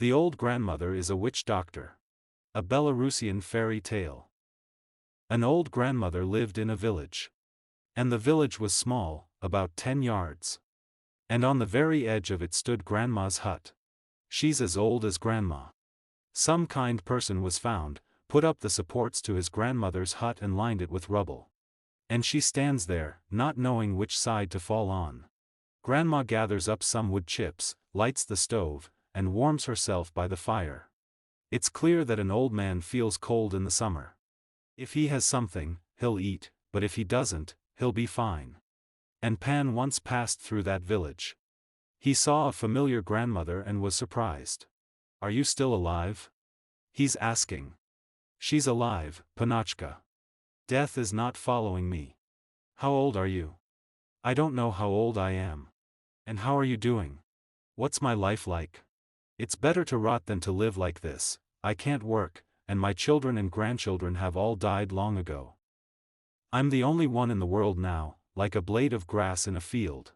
The Old Grandmother is a Witch Doctor. A Belarusian fairy tale. An old grandmother lived in a village. And the village was small, about 10 yards. And on the very edge of it stood Grandma's hut. She's as old as Grandma. Some kind person was found, put up the supports to his grandmother's hut and lined it with rubble. And she stands there, not knowing which side to fall on. Grandma gathers up some wood chips, lights the stove, and warms herself by the fire. It's clear that an old man feels cold in the summer. If he has something, he'll eat, but if he doesn't, he'll be fine. And Pan once passed through that village. He saw a familiar grandmother and was surprised. "Are you still alive?" he's asking. "She's alive, Panochka. Death is not following me." "How old are you?" "I don't know how old I am." "And how are you doing?" "What's my life like?" "It's better to rot than to live like this. I can't work, and my children and grandchildren have all died long ago. I'm the only one in the world now, like a blade of grass in a field.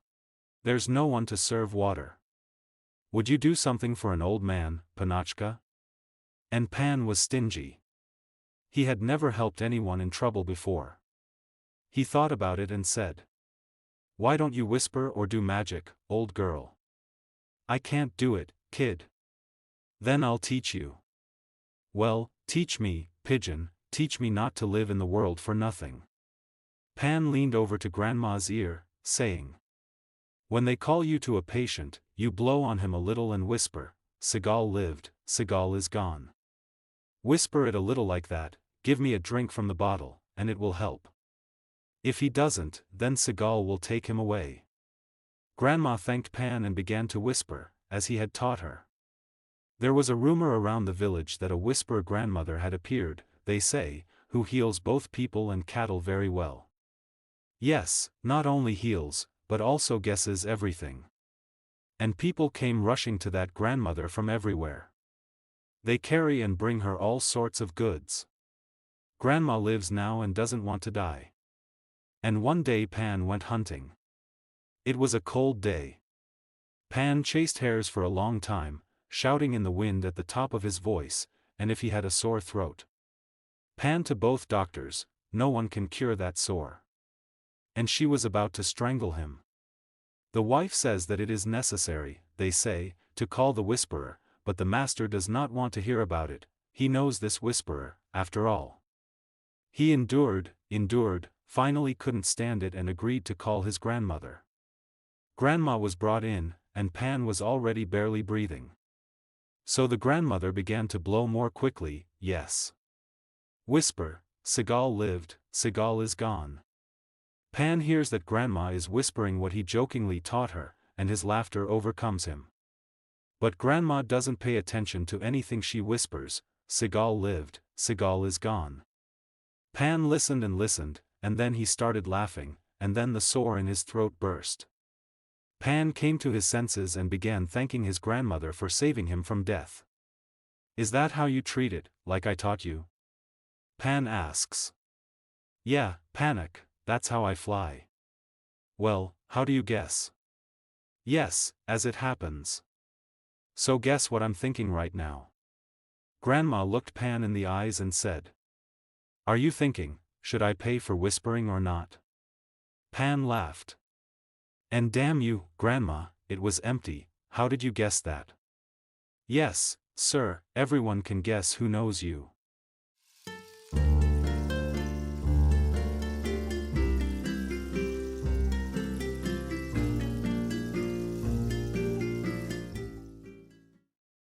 There's no one to serve water. Would you do something for an old man, Panochka?" And Pan was stingy. He had never helped anyone in trouble before. He thought about it and said, "Why don't you whisper or do magic, old girl?" "I can't do it, kid." "Then I'll teach you." "Well, teach me, pigeon, teach me not to live in the world for nothing." Pan leaned over to Grandma's ear, saying, "When they call you to a patient, you blow on him a little and whisper, 'Segal lived, Segal is gone.' Whisper it a little like that, 'Give me a drink from the bottle,' and it will help. If he doesn't, then Segal will take him away." Grandma thanked Pan and began to whisper, as he had taught her. There was a rumor around the village that a whisper grandmother had appeared, they say, who heals both people and cattle very well. Yes, not only heals, but also guesses everything. And people came rushing to that grandmother from everywhere. They carry and bring her all sorts of goods. Grandma lives now and doesn't want to die. And one day Pan went hunting. It was a cold day. Pan chased hares for a long time, shouting in the wind at the top of his voice, and if he had a sore throat. Pan to both doctors, no one can cure that sore. And she was about to strangle him. The wife says that it is necessary, they say, to call the whisperer, but the master does not want to hear about it. He knows this whisperer, after all. He endured, finally couldn't stand it and agreed to call his grandmother. Grandma was brought in, and Pan was already barely breathing. So the grandmother began to blow more quickly, yes. "Whisper, Segal lived, Segal is gone." Pan hears that Grandma is whispering what he jokingly taught her, and his laughter overcomes him. But Grandma doesn't pay attention to anything she whispers, "Segal lived, Segal is gone." Pan listened, and then he started laughing, and then the sore in his throat burst. Pan came to his senses and began thanking his grandmother for saving him from death. "Is that how you treat it, like I taught you?" Pan asks. "Yeah, Panic, that's how I fly." "Well, how do you guess?" "Yes, as it happens." "So guess what I'm thinking right now." Grandma looked Pan in the eyes and said, "Are you thinking, should I pay for whispering or not?" Pan laughed. "And damn you, Grandma, it was empty. How did you guess that?" "Yes, sir, everyone can guess who knows you."